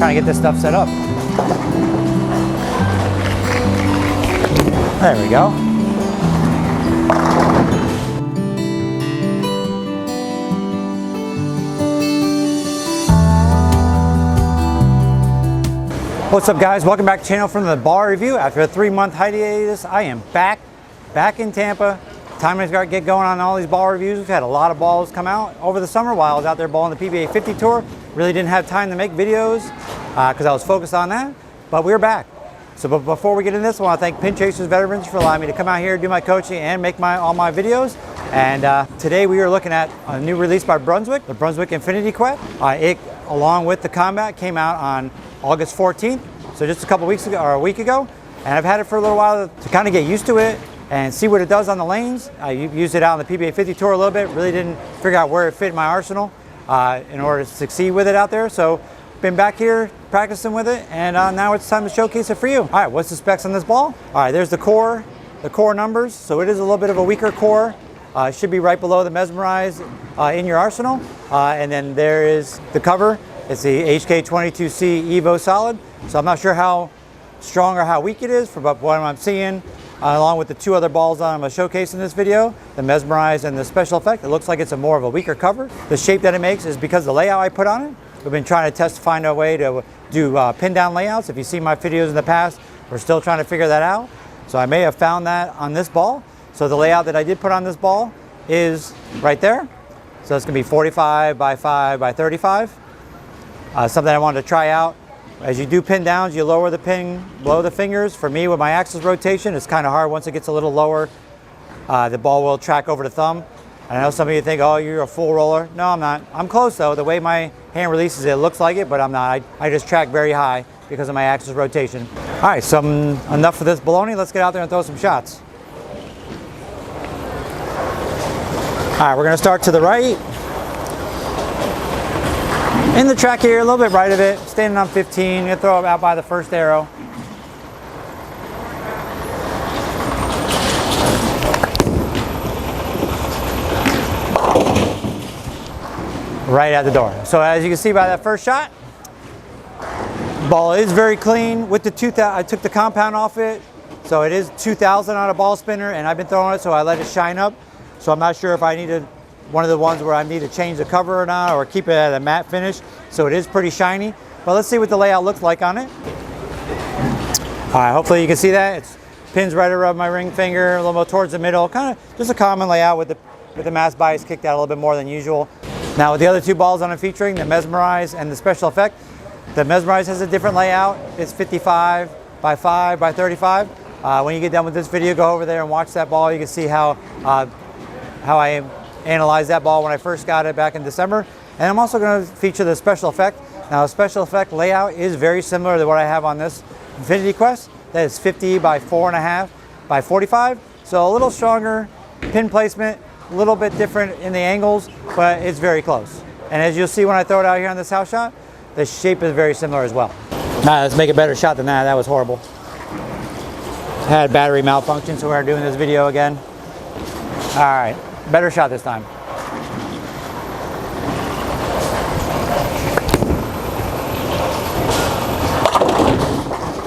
trying to get this stuff set up. There we go. What's up, guys? Welcome back to the channel from the ball review. After a 3-month hiatus, I am back in Tampa. Time to get going on all these ball reviews. We've had a lot of balls come out over the summer while I was out there balling the PBA50 Tour. Really didn't have time to make videos because I was focused on that, but we're back. So but before we get into this, I want to thank Pin Chasers Veterans for allowing me to come out here, do my coaching, and make all my videos. And today we are looking at a new release by Brunswick, the Brunswick Infinity Quest. It, along with the Combat, came out on August 14th, so just a couple weeks ago, or a week ago. And I've had it for a little while to kind of get used to it and see what it does on the lanes. I used it out on the PBA50 Tour a little bit, really didn't figure out where it fit in my arsenal in order to succeed with it out there. So been back here practicing with it, and now it's time to showcase it for you. All right, what's the specs on this ball? All right, there's the core numbers. So it is a little bit of a weaker core. It should be right below the Mesmerize in your arsenal. And then there is the cover. It's the HK22C Evo Solid. So I'm not sure how strong or how weak it is, but what I'm seeing, along with the two other balls I'm going to showcase in this video, the Mesmerize and the Special Effect, it looks like it's more of a weaker cover. The shape that it makes is because of the layout I put on it. We've been trying to find a way to do pin down layouts. If you've seen my videos in the past, we're still trying to figure that out. So I may have found that on this ball. So the layout that I did put on this ball is right there. So it's going to be 45 by 5 by 35. Something I wanted to try out. As you do pin downs, you lower the pin below the fingers. For me, with my axis rotation, it's kind of hard. Once it gets a little lower, the ball will track over the thumb. I know some of you think, oh, you're a full roller. No, I'm not. I'm close though. The way my hand releases it looks like it, but I'm not. I just track very high because of my axis rotation. All right, so enough for this baloney. Let's get out there and throw some shots. All right, we're gonna start to the right. In the track here, a little bit right of it, standing on 15, gonna throw it out by the first arrow. Right at the door. So as you can see by that first shot, ball is very clean. With the 2000, I took the compound off it, so it is 2000 on a ball spinner, and I've been throwing it, so I let it shine up. So I'm not sure if I needed one of the ones where I need to change the cover or not, or keep it at a matte finish. So it is pretty shiny. But let's see what the layout looks like on it. All right, hopefully you can see that. It's pins right around my ring finger, a little more towards the middle. Kind of just a common layout with the mass bias kicked out a little bit more than usual. Now with the other two balls I'm featuring, the Mesmerize and the Special Effect, the Mesmerize has a different layout. It's 55 by 5 by 35. When you get done with this video, go over there and watch that ball. You can see how I analyzed that ball when I first got it back in December. And I'm also going to feature the Special Effect. Now the Special Effect layout is very similar to what I have on this Infinity Quest. That is 50 by 4.5 by 45. So a little stronger pin placement, a little bit different in the angles, but it's very close. And as you'll see when I throw it out here on this house shot, the shape is very similar as well. Now let's make a better shot than that. That was horrible. Had battery malfunction, so we're doing this video again. All right, better shot this time.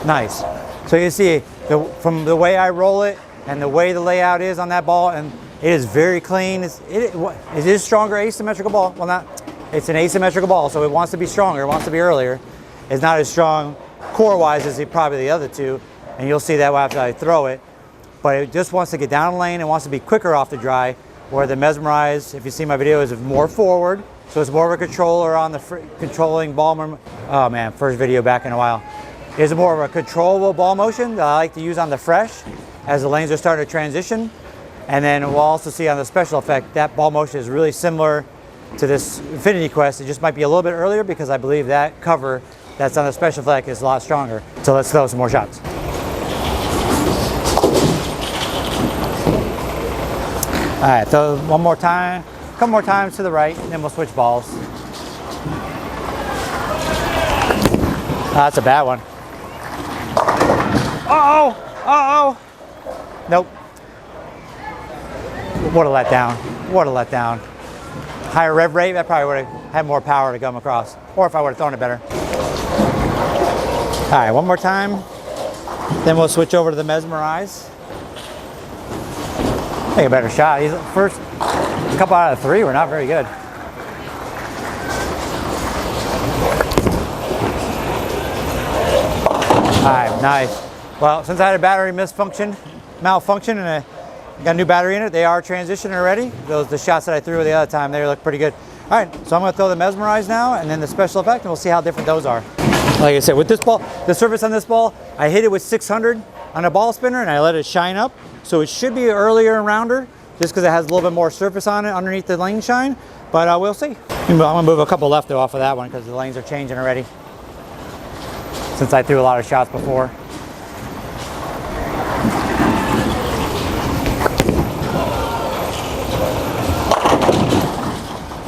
Nice. So you see, from the way I roll it and the way the layout is on that ball, and it is very clean. It is stronger asymmetrical ball. Well, not. It's an asymmetrical ball, so it wants to be stronger. It wants to be earlier. It's not as strong core-wise as probably the other two, and you'll see that after I throw it. But it just wants to get down the lane and wants to be quicker off the dry. Where the Mesmerize, if you see my video, is more forward, so it's more of a controller on the controlling ball. Oh man, first video back in a while. It's more of a controllable ball motion that I like to use on the fresh as the lanes are starting to transition. And then we'll also see on the Special Effect, that ball motion is really similar to this Infinity Quest. It just might be a little bit earlier because I believe that cover that's on the Special Effect is a lot stronger. So let's throw some more shots. All right, throw one more time, a couple more times to the right, and then we'll switch balls. That's a bad one. Uh-oh, uh-oh. Nope. What a letdown, what a letdown. Higher rev rate, that probably would have had more power to come across. Or if I would have thrown it better. right, one more time. Then we'll switch over to the Mesmerize. Take a better shot. These first couple out of 3 were not very good. All right, nice. Well, since I had a battery malfunction, and I got a new battery in it, they are transitioning already. The shots that I threw the other time, they look pretty good. All right, so I'm going to throw the Mesmerize now, and then the special effect, and we'll see how different those are. Like I said, with this ball, the surface on this ball, I hit it with 600 on a ball spinner, and I let it shine up. So it should be earlier and rounder, just because it has a little bit more surface on it underneath the lane shine. But we'll see. I'm going to move a couple left off of that one because the lanes are changing already, since I threw a lot of shots before.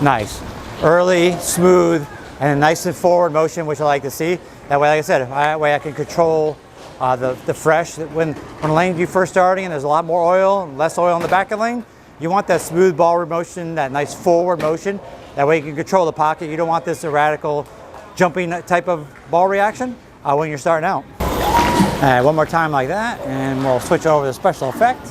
Nice. Early, smooth, and a nice and forward motion, which I like to see. That way, like I said, that way I can control the fresh. When lane you first starting and there's a lot more oil and less oil in the back of the lane, you want that smooth ball motion, that nice forward motion. That way you can control the pocket. You don't want this erratical jumping type of ball reaction when you're starting out. All right, one more time like that, and we'll switch over to the special effect.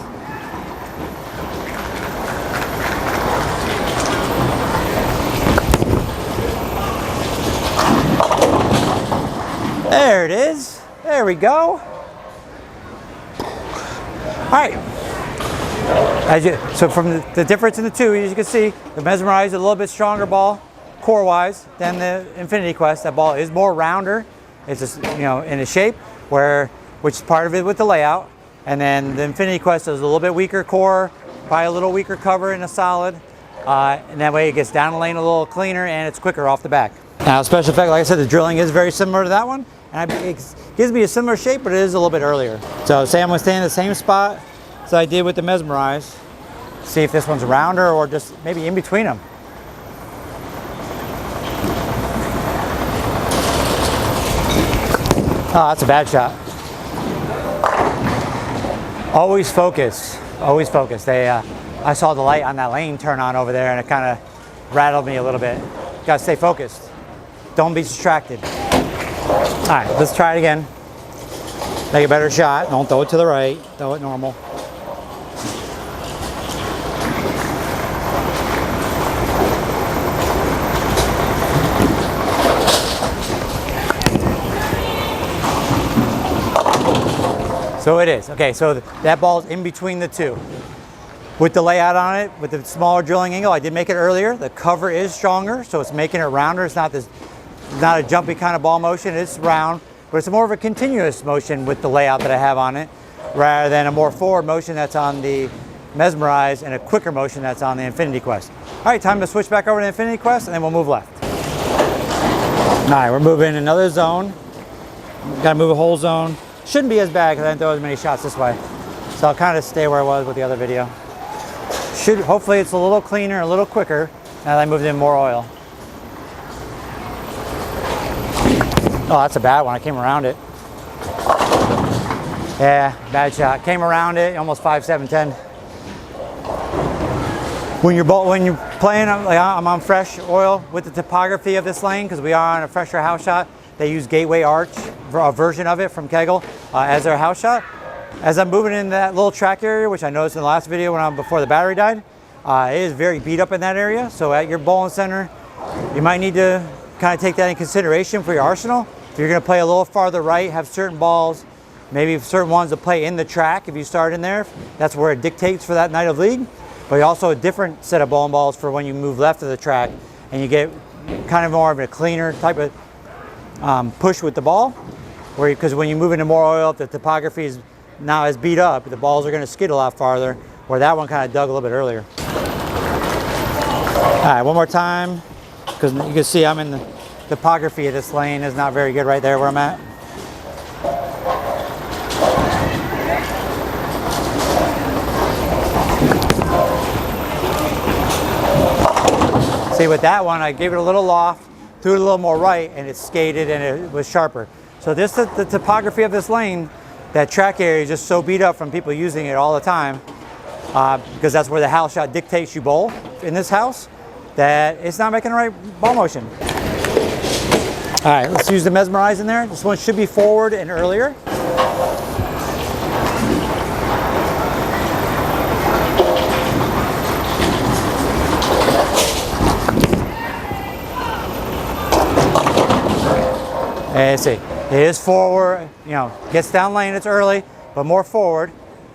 There it is. There we go. All right. So from the difference in the two, as you can see, the Mesmerize is a little bit stronger ball, core-wise, than the Infinity Quest. That ball is more rounder. It's just, in a shape which is part of it with the layout. And then the Infinity Quest is a little bit weaker core, probably a little weaker cover in a solid. And that way it gets down the lane a little cleaner and it's quicker off the back. Now, special effect, like I said, the drilling is very similar to that one. And it gives me a similar shape, but it is a little bit earlier. So say I'm going to stay in the same spot as I did with the Mesmerize. See if this one's rounder or just maybe in between them. Oh, that's a bad shot. Always focus. Always focus. I saw the light on that lane turn on over there and it kind of rattled me a little bit. You gotta stay focused. Don't be distracted. All right, let's try it again. Take a better shot. Don't throw it to the right. Throw it normal. So it is. Okay, so that ball's in between the two. With the layout on it, with the smaller drilling angle, I did make it earlier. The cover is stronger, so it's making it rounder. It's not a jumpy kind of ball motion. It's round, but it's more of a continuous motion with the layout that I have on it, rather than a more forward motion that's on the Mesmerize and a quicker motion that's on the Infinity Quest. All right, time to switch back over to the Infinity Quest, and then we'll move left. All right, we're moving another zone. Got to move a whole zone. Shouldn't be as bad because I didn't throw as many shots this way. So I'll kind of stay where I was with the other video. Hopefully it's a little cleaner, a little quicker now that I moved in more oil. Oh, that's a bad one. I came around it. Yeah, bad shot. Came around it, almost 5, 7, 10. When you're playing, I'm on fresh oil with the topography of this lane because we are on a fresher house shot. They use Gateway Arch, a version of it from Kegel, as their house shot. As I'm moving in that little track area, which I noticed in the last video before the battery died, it is very beat up in that area. So at your bowling center, you might need to kind of take that in consideration for your arsenal. If you're going to play a little farther right, have certain balls, maybe certain ones to play in the track if you start in there. That's where it dictates for that night of league. But also a different set of bowling balls for when you move left of the track and you get kind of more of a cleaner type of push with the ball. Because when you move into more oil, if the topography is now as beat up, the balls are going to skid a lot farther, where that one kind of dug a little bit earlier. All right, one more time, because you can see I'm in the topography of this lane is not very good right there where I'm at. See, with that one, I gave it a little loft, threw it a little more right, and it skated and it was sharper. So the topography of this lane, that track area is just so beat up from people using it all the time, because that's where the house shot dictates you bowl in this house, that it's not making the right ball motion. All right, let's use the Mesmerize in there. This one should be forward and earlier. And see, it is forward, you know, gets down lane, it's early, but more forward.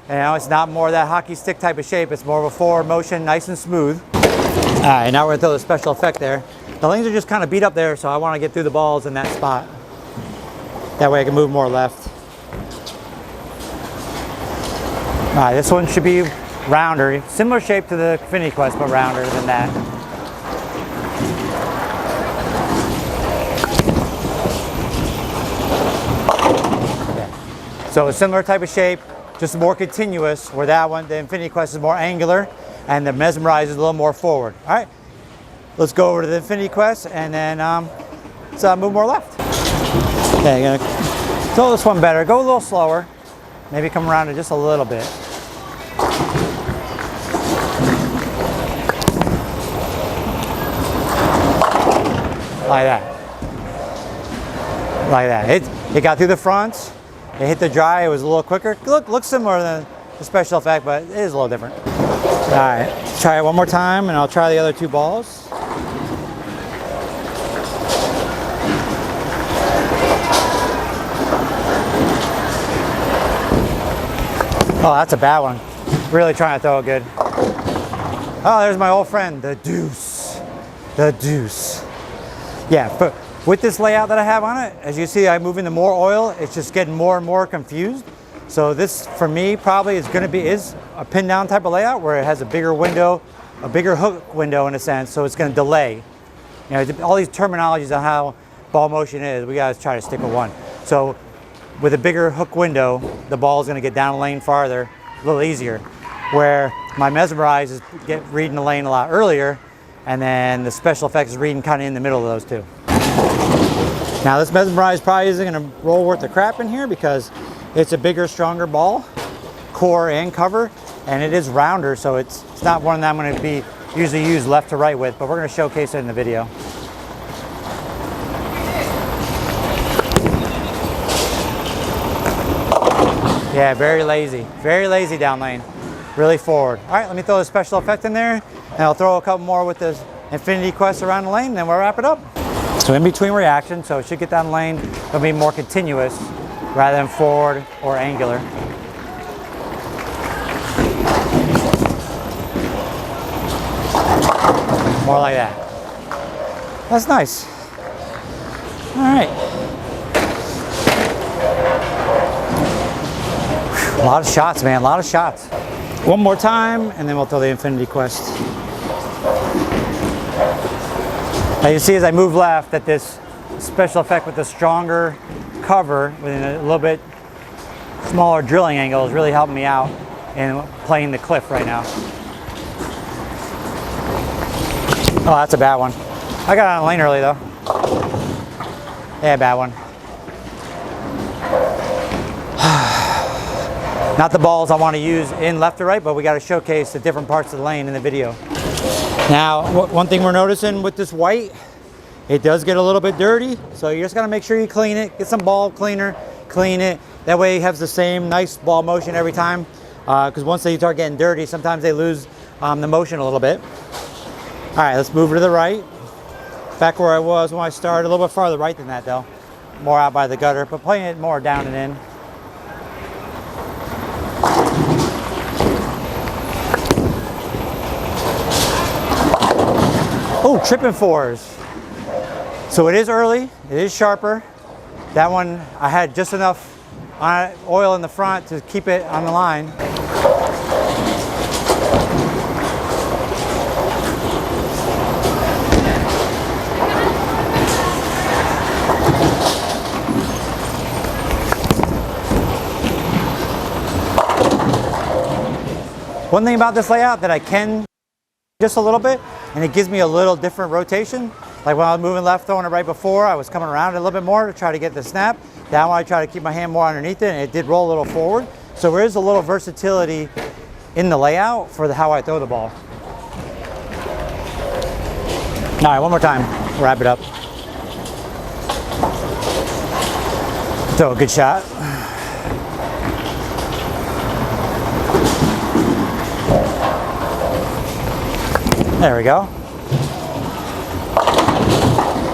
And now it's not more that hockey stick type of shape, it's more of a forward motion, nice and smooth. All right, now we're gonna throw the special effect there. The lanes are just kind of beat up there, so I want to get through the balls in that spot. That way I can move more left. All right, this one should be rounder. Similar shape to the Infinity Quest, but rounder than that. Okay. So a similar type of shape, just more continuous, where that one, the Infinity Quest, is more angular, and the Mesmerize is a little more forward. All right. Let's go over to the Infinity Quest and then let's move more left. Okay, I'm gonna throw this one better. Go a little slower. Maybe come around it just a little bit. Like that. Like that. It got through the fronts. It hit the dry. It was a little quicker. Looks similar to the special effect, but it is a little different. All right, let's try it one more time and I'll try the other two balls. Oh, that's a bad one. Really trying to throw it good. Oh, there's my old friend, the deuce. The deuce. Yeah, but with this layout that I have on it, as you see, I move into more oil. It's just getting more and more confused. So this, for me, probably is a pin down type of layout where it has a bigger window, a bigger hook window in a sense. So it's going to delay. You know, all these terminologies on how ball motion is, we got to try to stick with one. So with a bigger hook window, the ball is going to get down the lane farther, a little easier. Where my Mesmerize is reading the lane a lot earlier, and then the special effects is reading kind of in the middle of those two. Now this Mesmerize probably isn't going to roll worth the crap in here because it's a bigger, stronger ball, core and cover, and it is rounder, so it's not one that I'm going to be usually use left to right with, but we're going to showcase it in the video. Yeah, very lazy down lane, really forward. All right, let me throw a special effect in there, and I'll throw a couple more with the Infinity Quest around the lane, and then we'll wrap it up. So in between reaction, so it should get down the lane, it'll be more continuous rather than forward or angular. More like that. That's nice. All right. A lot of shots, man, a lot of shots. One more time, and then we'll throw the Infinity Quest. Now you see as I move left that this special effect with the stronger cover with a little bit smaller drilling angle is really helping me out in playing the cliff right now. Oh, that's a bad one. I got on the lane early though. Yeah, bad one. Not the balls I want to use in left or right, but we got to showcase the different parts of the lane in the video. Now, one thing we're noticing with this white, it does get a little bit dirty, so you just got to make sure you clean it. Get some ball cleaner, clean it. That way it has the same nice ball motion every time. Because once they start getting dirty, sometimes they lose the motion a little bit. All right, let's move to the right. Back where I was when I started, a little bit farther right than that though. More out by the gutter, but playing it more down and in. Oh, tripping fours. So it is early, it is sharper. That one, I had just enough oil in the front to keep it on the line. One thing about this layout that I can just a little bit, and it gives me a little different rotation. Like when I was moving left, throwing it right before, I was coming around it a little bit more to try to get the snap. That one I try to keep my hand more underneath it, and it did roll a little forward. So there is a little versatility in the layout for how I throw the ball. All right, one more time, wrap it up. Throw a good shot. There we go.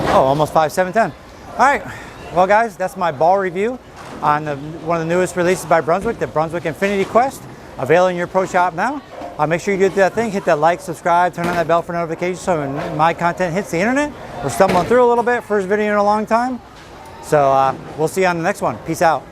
Oh, almost 5, 7, 10. All right, well guys, that's my ball review on one of the newest releases by Brunswick, the Brunswick Infinity Quest, available in your pro shop now. Make sure you do that thing, hit that like, subscribe, turn on that bell for notifications so when my content hits the internet. We're stumbling through a little bit, first video in a long time. So we'll see you on the next one. Peace out.